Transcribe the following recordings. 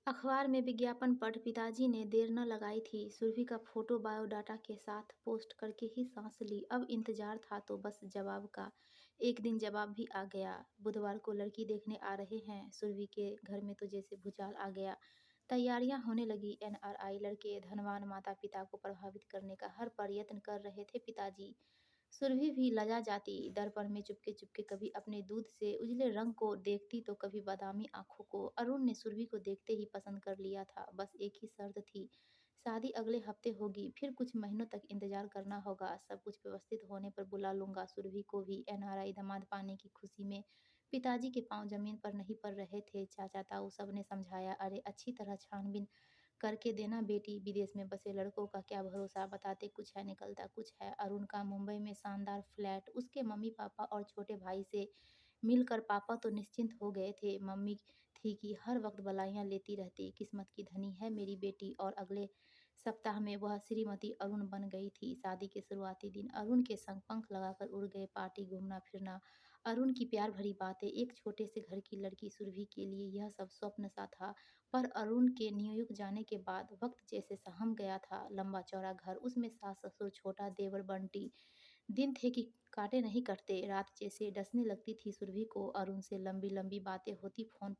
अखबार में विज्ञापन पढ़ पिताजी ने देर न लगाई थी। सुरभि का फोटो बायोडाटा के साथ पोस्ट करके ही सांस ली। अब इंतजार था तो बस जवाब का। एक दिन जवाब भी आ गया। बुधवार को लड़की देखने आ रहे हैं। सुरभि के घर में तो जैसे भूचाल आ गया। तैयारियां होने लगी। एनआरआई लड़के धनवान माता पिता को प्रभावित करने का हर प्रयत्न कर रहे थे पिताजी। सुरभि भी लजा जाती। दर्पण में चुपके चुपके कभी अपने दूध से उजले रंग को देखती तो कभी बादामी आंखों को। अरुण ने सुरभि को देखते ही पसंद कर लिया था। बस एक ही शर्त थी, शादी अगले हफ्ते होगी, फिर कुछ महीनों तक इंतजार करना होगा। सब कुछ व्यवस्थित होने पर बुला लूंगा सुरभि को भी। एनआरआई दामाद पाने की खुशी में पिताजी के पांव जमीन पर नहीं पड़ रहे थे। चाचा ताऊ सब ने समझाया, अरे अच्छी तरह छानबीन करके देना बेटी, विदेश में बसे लड़कों का क्या भरोसा, बताते कुछ है निकलता कुछ है। अरुण का मुंबई में शानदार फ्लैट, उसके मम्मी पापा और छोटे भाई से मिलकर पापा तो निश्चिंत हो गए थे। मम्मी थी कि हर वक्त बलाइयां लेती रहती, किस्मत की धनी है मेरी बेटी। और अगले सप्ताह में वह श्रीमती अरुण बन गई थी। शादी के शुरुआती दिन अरुण के संग पंख लगाकर उड़ गए। पार्टी, घूमना फिरना, अरुण की प्यार भरी बातें। एक छोटे से घर की लड़की सुरभि के लिए यह सब स्वप्न सा था। पर अरुण के न्यूयॉर्क जाने के बाद वक्त जैसे सहम गया था। लंबा चौड़ा घर, उसमें सास ससुर, छोटा देवर बंटी। दिन थे कि कांटे नहीं कटते। रात जैसे डसने लगती थी सुरभि को। अरुण से लंबी लंबी बातें होती फोन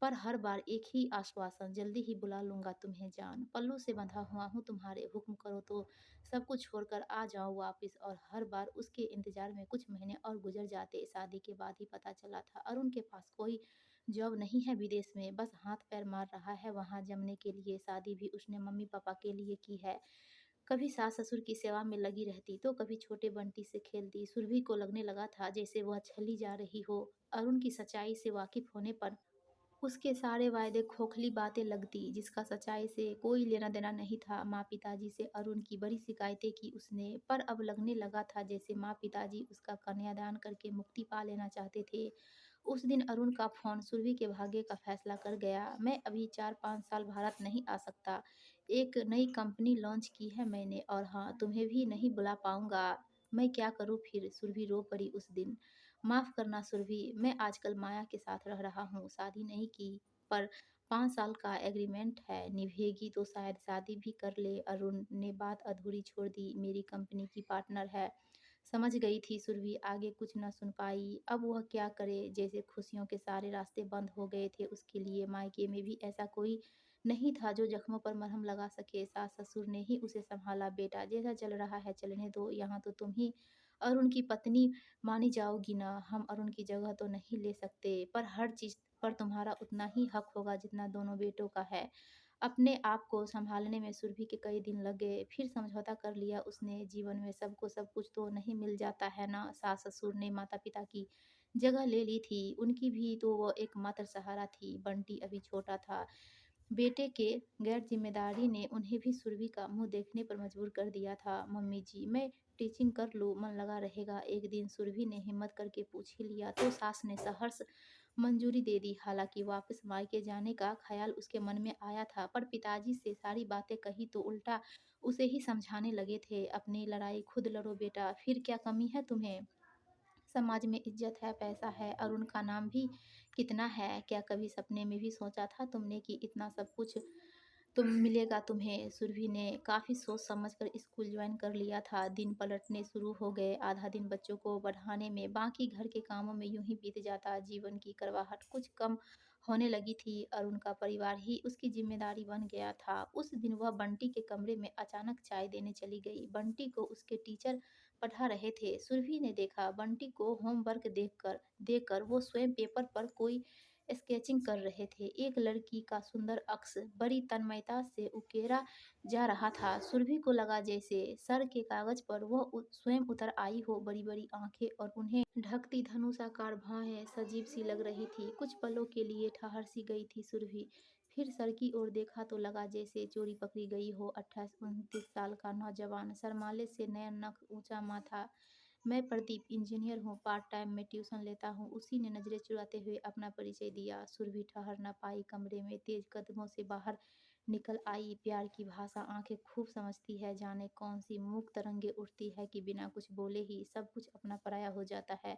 पर हर बार एक ही आश्वासन, जल्दी ही बुला लूंगा तुम्हें जान, पल्लू से बंधा हुआ हूँ तुम्हारे, हुक्म करो तो सब कुछ छोड़कर आ जाऊं वापिस। और हर बार उसके इंतजार में कुछ महीने और गुजर जाते। शादी के बाद ही पता चला था अरुण के पास कोई जॉब नहीं है विदेश में, बस हाथ पैर मार रहा है वहां जमने के लिए। शादी भी उसने मम्मी पापा के लिए की है। कभी सास ससुर की सेवा में लगी रहती तो कभी छोटे बंटी से खेलती। सुरभि को लगने लगा था जैसे वह छली जा रही हो। अरुण की सच्चाई से वाकिफ होने पर उसके सारे वायदे खोखली बातें लगती, जिसका सच्चाई से कोई लेना देना नहीं था। माँ पिताजी से अरुण की बड़ी शिकायतें की उसने, पर अब लगने लगा था जैसे माँ पिताजी उसका कन्यादान करके मुक्ति पा लेना चाहते थे। उस दिन अरुण का फोन सुरभि के भाग्य का फैसला कर गया। मैं अभी 4-5 साल भारत नहीं आ सकता। एक नई कंपनी लॉन्च की है मैंने, और हाँ, तुम्हें भी नहीं बुला पाऊंगा। मैं क्या करूँ फिर? सुरभि रो पड़ी उस दिन। माफ करना सुरभि, मैं आजकल माया के साथ रह रहा हूँ, शादी नहीं की, पर 5 साल का एग्रीमेंट है, निभेगी तो शायद शादी भी कर ले। अरुण ने बात अधूरी छोड़ दी। मेरी कंपनी की पार्टनर है। समझ गई थी सुरभि, आगे कुछ न सुन पाई। अब वह क्या करे? जैसे खुशियों के सारे रास्ते बंद हो गए थे उसके लिए। मायके में भी ऐसा कोई नहीं था जो जख्मों पर मरहम लगा सके। सास ससुर ने ही उसे संभाला। बेटा, जैसा चल रहा है चलने दो, यहाँ तो तुम ही अरुण की पत्नी मानी जाओगी ना। हम अरुण की जगह तो नहीं ले सकते, पर हर चीज पर तुम्हारा उतना ही हक होगा जितना दोनों बेटों का है। अपने आप को संभालने में सुरभि के कई दिन लगे, फिर समझौता कर लिया उसने। जीवन में सबको सब कुछ तो नहीं मिल जाता है ना। सास ससुर ने माता पिता की जगह ले ली थी। उनकी भी तो वो एकमात्र सहारा थी। बंटी अभी छोटा था। बेटे के गैर जिम्मेदारी ने उन्हें भी सुरभि का मुंह देखने पर मजबूर कर दिया था। मम्मी जी, मैं टीचिंग कर लूँ, मन लगा रहेगा। एक दिन सुरभि ने हिम्मत करके पूछ ही लिया तो सास ने सहर्ष मंजूरी दे दी। हालांकि वापस मायके जाने का ख्याल उसके मन में आया था, पर पिताजी से सारी बातें कही तो उल्टा उसे ही समझाने लगे थे। अपनी लड़ाई खुद लड़ो बेटा, फिर क्या कमी है तुम्हें? समाज में इज्जत है, पैसा है, अरुण का नाम भी कितना है। क्या कभी सपने में भी सोचा था तुमने कि इतना सब कुछ तुम मिलेगा तुम्हें? सुरभि ने काफ़ी सोच समझकर स्कूल ज्वाइन कर लिया था। दिन पलटने शुरू हो गए। आधा दिन बच्चों को पढ़ाने में, बाकी घर के कामों में यूं ही बीत जाता। जीवन की करवाहट कुछ कम होने लगी थी। अरुण का परिवार ही उसकी जिम्मेदारी बन गया था। उस दिन वह बंटी के कमरे में अचानक चाय देने चली गई। बंटी को उसके टीचर पढ़ा रहे थे। सुरभि ने देखा बंटी को होमवर्क देखकर वो स्वयं पेपर पर कोई स्केचिंग कर रहे थे। एक लड़की का सुंदर अक्स बड़ी तन्मयता से उकेरा जा रहा था। सुरभि को लगा जैसे सर के कागज पर वह स्वयं उतर आई हो। बड़ी बड़ी आंखें और उन्हें ढकती धनुषाकार भौहें सजीव सी लग रही थी। कुछ पलों के लिए ठहर सी गई थी सुरभि। फिर सर की ओर देखा तो लगा जैसे चोरी पकड़ी गई हो। 28-29 साल का नौजवान, शर्माले से नयन नख, ऊंचा माथा। मैं प्रदीप, इंजीनियर हूँ, पार्ट टाइम में ट्यूशन लेता हूँ। उसी ने नजरें चुराते हुए अपना परिचय दिया। सुरभि ठहर न पाई कमरे में, तेज कदमों से बाहर निकल आई। प्यार की भाषा आंखें खूब समझती है। जाने कौन सी मूक तरंगे उठती है कि बिना कुछ बोले ही सब कुछ अपना पराया हो जाता है।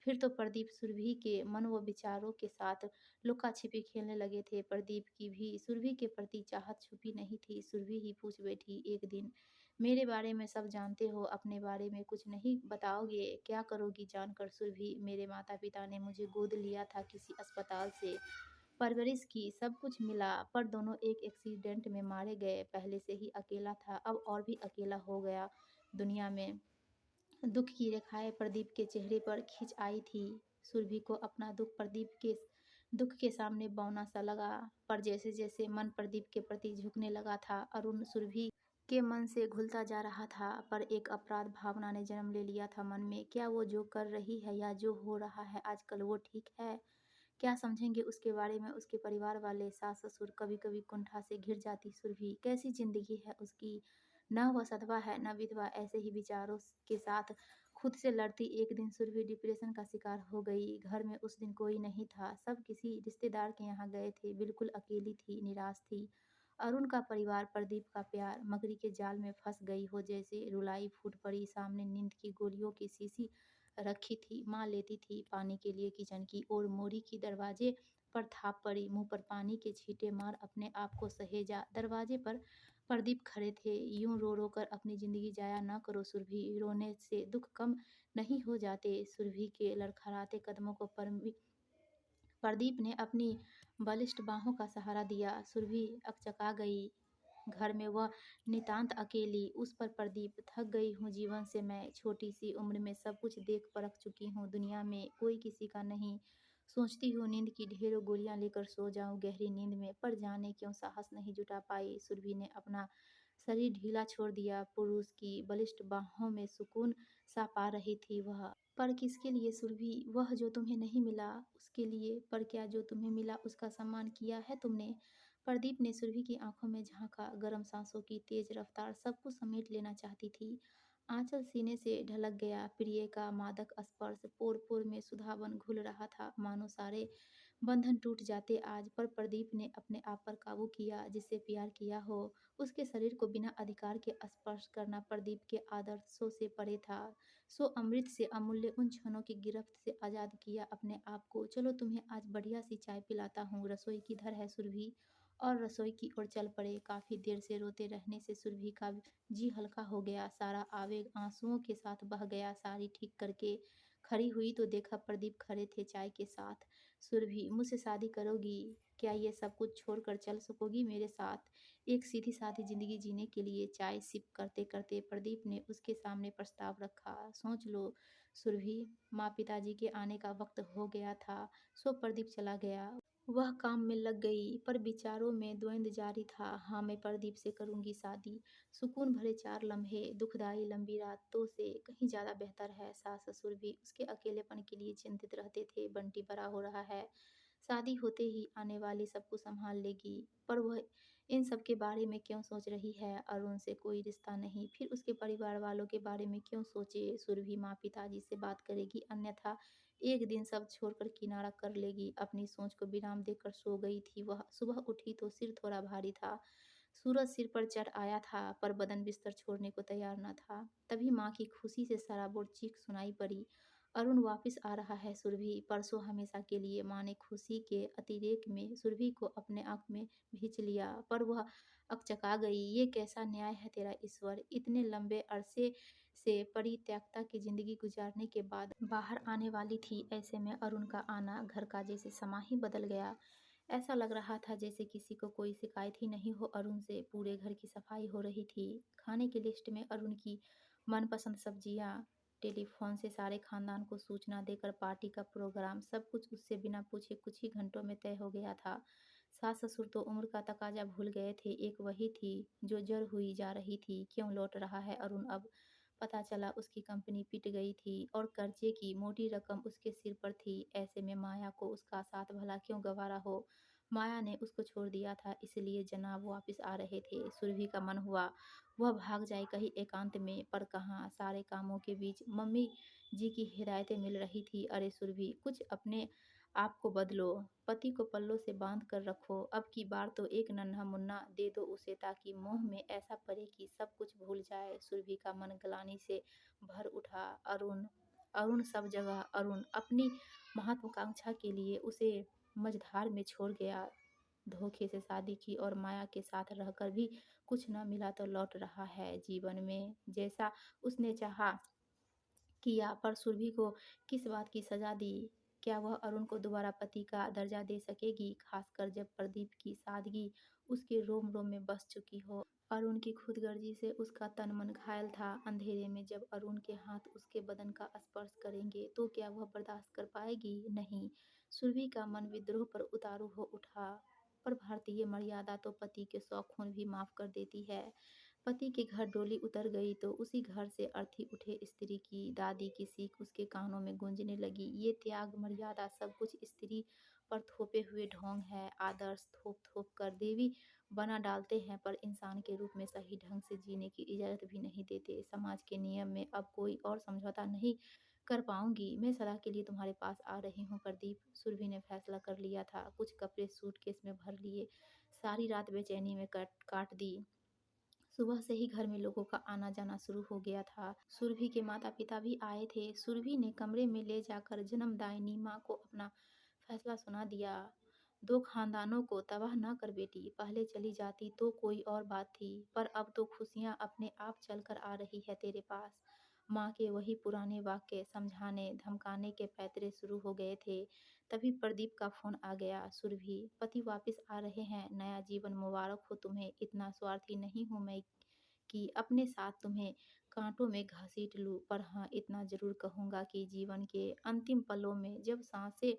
फिर तो प्रदीप सुरभि के मन व विचारों के साथ लुका-छिपी खेलने लगे थे। प्रदीप की भी सुरभि के प्रति चाहत छुपी नहीं थी। सुरभि ही पूछ बैठी एक दिन, मेरे बारे में सब जानते हो, अपने बारे में कुछ नहीं बताओगे? क्या करोगी जानकर सुरभि? मेरे माता-पिता ने मुझे गोद लिया था किसी अस्पताल से, परवरिश की, सब कुछ मिला, पर दोनों एक एक्सीडेंट में मारे गए। पहले से ही अकेला था, अब और भी अकेला हो गया दुनिया में। दुःख की रेखाएँ प्रदीप के चेहरे पर खिंच आई थी। सुरभि को अपना दुःख प्रदीप के दुःख के सामने बौना सा लगा, पर जैसे-जैसे मन प्रदीप के प्रति झुकने लगा था, अरुण सुरभि के मन से घुलता जा रहा था। पर एक अपराध भावना ने जन्म ले लिया था मन में। क्या वो जो कर रही है या जो हो रहा है आजकल वो ठीक है? क्या समझेंगे उसके बारे में उसके परिवार वाले, सास-ससुर? कभी-कभी कुंठा से घिर जाती सुरभि। कैसी ज़िंदगी है उसकी? न वह सधवा है, न विधवा। ऐसे ही विचारों के साथ खुद से लड़ती एक दिन सुरभि डिप्रेशन का शिकार हो गई। घर में उस दिन कोई नहीं था, सब किसी रिश्तेदार के यहाँ गए थे। बिल्कुल अकेली थी, निराश थी। अरुण का परिवार, प्रदीप का प्यार मकड़ी के जाल में फंस गई हो जैसे। रुलाई फूट पड़ी। सामने नींद की गोलियों की शीशी रखी थी। माँ लेती थी पानी के लिए किचन की ओर, मोरी की दरवाजे पर थाप पड़ी। मुंह पर पानी के छींटे मार अपने आप को सहेजा। दरवाजे पर प्रदीप खड़े थे। यूं रो रो कर अपनी जिंदगी जाया न करो सुरभि, रोने से दुख कम नहीं हो जाते। सुरभि के लड़खड़ाते कदमों को प्रदीप ने अपनी बलिष्ठ बाहों का सहारा दिया। सुरभि अकचका गई। घर में वह नितांत अकेली। उस पर प्रदीप, थक गई हूँ जीवन से मैं। छोटी सी उम्र में सब कुछ देख परख चुकी हूँ। दुनिया में कोई किसी का नहीं। सोचती हूँ नींद की ढेरों गोलियां लेकर सो जाऊं गहरी नींद में, पर जाने क्यों साहस नहीं जुटा पाई। सुरभि ने अपना शरीर ढीला छोड़ दिया। पुरुष की बलिष्ठ बाहों में सुकून सा पा रही थी वह। पर किसके लिए सुरभि? वह जो तुम्हें नहीं मिला उसके लिए। पर क्या जो तुम्हें मिला उसका सम्मान किया है तुमने? प्रदीप ने सुरभि की आंखों में झांका। गर्म सांसों की तेज रफ्तार सब कुछ समेट लेना चाहती थी। आंचल सीने से ढलक गया। प्रिय का मादक स्पर्श पोर पोर में सुधावन घुल रहा था, मानो सारे बंधन टूट जाते आज। पर प्रदीप ने अपने आप पर काबू किया। जिससे प्यार किया हो उसके शरीर को बिना अधिकार के स्पर्श करना प्रदीप के आदर्शों से परे था। सो अमृत से अमूल्य उन क्षणों की गिरफ्त से आज़ाद किया अपने आप को। चलो तुम्हें आज बढ़िया सी चाय पिलाता हूँ, रसोई किधर है सुरभि? और रसोई की ओर चल पड़े। काफी देर से रोते रहने से सुरभि का जी हल्का हो गया। सारा आवेग आंसुओं के साथ बह गया। साड़ी ठीक करके खड़ी हुई तो देखा प्रदीप खड़े थे चाय के साथ। सुरभि, मुझसे शादी करोगी? क्या ये सब कुछ छोड़कर चल सकोगी मेरे साथ एक सीधी सादी जिंदगी जीने के लिए? चाय सिप करते करते प्रदीप ने उसके सामने प्रस्ताव रखा। सोच लो सुरभि, माँ पिताजी के आने का वक्त हो गया था। सो प्रदीप चला गया। वह काम में लग गई, पर विचारों में द्वंद्व जारी था। हाँ, मैं प्रदीप से करूंगी शादी। सुकून भरे 4 लम्हे दुखदाई लंबी रातों से कहीं ज्यादा बेहतर है। सास ससुर भी उसके अकेलेपन के लिए चिंतित रहते थे। बंटी बड़ा हो रहा है, शादी होते ही आने वाली सबको संभाल लेगी। पर वह इन सब के बारे में क्यों सोच रही है? अरुण से कोई रिश्ता नहीं, फिर उसके परिवार वालों के बारे में क्यों सोचे? सुरभि माँ पिताजी से बात करेगी, अन्यथा एक दिन सब छोड़कर किनारा कर लेगी। अपनी सोच को विराम देकर सो गई थी वह। सुबह उठी तो सिर थोड़ा भारी था। सूरज सिर पर चढ़ आया था, पर बदन बिस्तर छोड़ने को तैयार न था। तभी माँ की खुशी से सराबोर चीख सुनाई पड़ी, अरुण वापिस आ रहा है सुरभि, परसों हमेशा के लिए। माँ ने खुशी के अतिरेक में सुरभि को अपने आंख में भींच लिया, पर वह अकचका गई। ये कैसा न्याय है तेरा ईश्वर? इतने लंबे अरसे से परित्यक्ता की जिंदगी गुजारने के बाद बाहर आने वाली थी। ऐसे में अरुण का आना घर का जैसे समा ही बदल गया। ऐसा लग रहा था जैसे किसी को कोई शिकायत ही नहीं हो अरुण से। पूरे घर की सफाई हो रही थी। खाने की लिस्ट में अरुण की मनपसंद सब्जियां, टेलीफोन से सारे खानदान को सूचना देकर पार्टी का प्रोग्राम, सब कुछ उससे बिना पूछे कुछ ही घंटों में तय हो गया था। सास ससुर तो उम्र का तकाजा भूल गए थे। एक वही थी जो जड़ हुई जा रही थी। क्यों लौट रहा है अरुण अब? पता चला उसकी कंपनी पिट गई थी और कर्जे की मोटी रकम उसके सिर पर थी। ऐसे में माया को उसका साथ भला क्यों गंवारा हो? माया ने उसको छोड़ दिया था, इसलिए जनाब वापिस आ रहे थे। सुरभि का मन हुआ वह भाग जाए कहीं एकांत में, पर कहाँ। सारे कामों के बीच मम्मी जी की हिदायतें मिल रही थी। अरे सुरभि, कुछ अपने आप को बदलो, पति को पल्लों से बांध कर रखो। अब की बार तो एक नन्हा मुन्ना दे दो उसे, ताकि मोह में ऐसा पड़े कि सब कुछ भूल जाए। सुरभि का मन ग्लानि से भर उठा। अरुण अरुण सब जगह अरुण अपनी महत्वाकांक्षा के लिए उसे मझधार में छोड़ गया। धोखे से शादी की और माया के साथ रहकर भी कुछ न मिला तो लौट रहा है जीवन में जैसा उसने चाहा किया, पर सुरभि को किस बात की सजा दी? क्या वह अरुण को दोबारा पति का दर्जा दे सकेगी, खासकर जब प्रदीप की सादगी उसके रोम-रोम में बस चुकी हो? अरुण की खुदगर्जी से उसका तन-मन घायल था। अंधेरे में जब अरुण के हाथ उसके बदन का स्पर्श करेंगे, तो क्या वह बर्दाश्त कर पाएगी? नहीं। सुरभि का मन विद्रोह पर उतारू हो उठा। पर भारतीय मर्यादा तो पति के 100 खून भी माफ कर देती है। पति के घर डोली उतर गई तो उसी घर से अर्थी उठे स्त्री की दादी की सीख उसके कानों में गूंजने लगी। ये त्याग मर्यादा सब कुछ स्त्री पर थोपे हुए ढोंग है। आदर्श थोप थोप कर देवी बना डालते हैं, पर इंसान के रूप में सही ढंग से जीने की इजाजत भी नहीं देते। समाज के नियम में अब कोई और समझौता नहीं कर पाऊंगी। मैं सदा के लिए तुम्हारे पास आ रही हूँ प्रदीप। सुरभि ने फैसला कर लिया था। कुछ कपड़े सूटकेस में भर लिए, सारी रात बेचैनी में काट काट दी। सुबह से ही घर में लोगों का आना जाना शुरू हो गया था। सुरभि के माता पिता भी आए थे। सुरभि ने कमरे में ले जाकर जन्मदायिनी माँ को अपना फैसला सुना दिया। दो खानदानों को तबाह न कर बेटी, पहले चली जाती तो कोई और बात थी, पर अब तो खुशियाँ अपने आप चलकर आ रही है तेरे पास। माँ के वही पुराने वाक्य समझाने धमकाने के पैतरे शुरू हो गए थे। तभी प्रदीप का फोन आ गया। सुरभि, पति वापस आ रहे हैं, नया जीवन मुबारक हो तुम्हें। इतना स्वार्थी नहीं हूँ मैं कि अपने साथ तुम्हें कांटों में घसीट लूं, पर हाँ इतना जरूर कहूँगा कि जीवन के अंतिम पलों में जब सांसें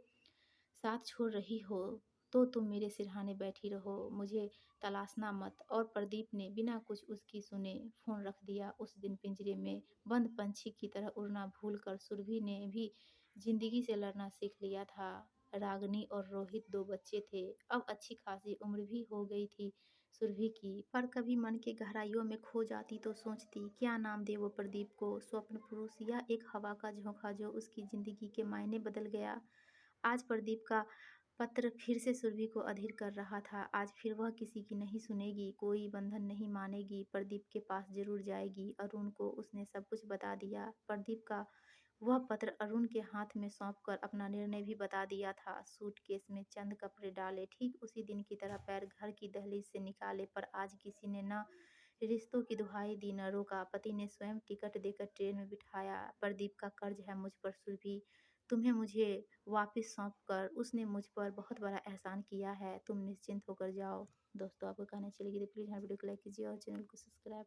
साथ छोड़ रही हो, तो तुम मेरे सिरहाने बैठी रहो, मुझे तलाशना मत। और प्रदीप ने बिना कुछ उसकी सुने फोन रख दिया। उस दिन पिंजरे में बंद पंछी की तरह उड़ना भूलकर सुरभि ने भी जिंदगी से लड़ना सीख लिया था। रागनी और रोहित दो बच्चे थे। अब अच्छी खासी उम्र भी हो गई थी सुरभि की, पर कभी मन के गहराइयों में खो जाती तो सोचती क्या नाम दे वो प्रदीप को, स्वप्न पुरुष या एक हवा का झोंका जो उसकी जिंदगी के मायने बदल गया। आज प्रदीप का पत्र फिर से सुरभि को अधीर कर रहा था। आज फिर वह किसी की नहीं सुनेगी, कोई बंधन नहीं मानेगी, प्रदीप के पास जरूर जाएगी। अरुण को उसने सब कुछ बता दिया। प्रदीप का वह पत्र अरुण के हाथ में सौंपकर अपना निर्णय भी बता दिया था। सूटकेस में चंद कपड़े डाले, ठीक उसी दिन की तरह पैर घर की दहलीज से निकाले, पर आज किसी ने न रिश्तों की दुहाई दी न रोका। पति ने स्वयं टिकट देकर ट्रेन में बिठाया। प्रदीप का कर्ज है मुझ पर सुरभि, तुम्हें मुझे वापस सौंप कर उसने मुझ पर बहुत बड़ा एहसान किया है। तुम निश्चिंत होकर जाओ। दोस्तों, आपको कहानी अच्छी लगी तो प्लीज़ हमारे वीडियो को लाइक कीजिए और चैनल को सब्सक्राइब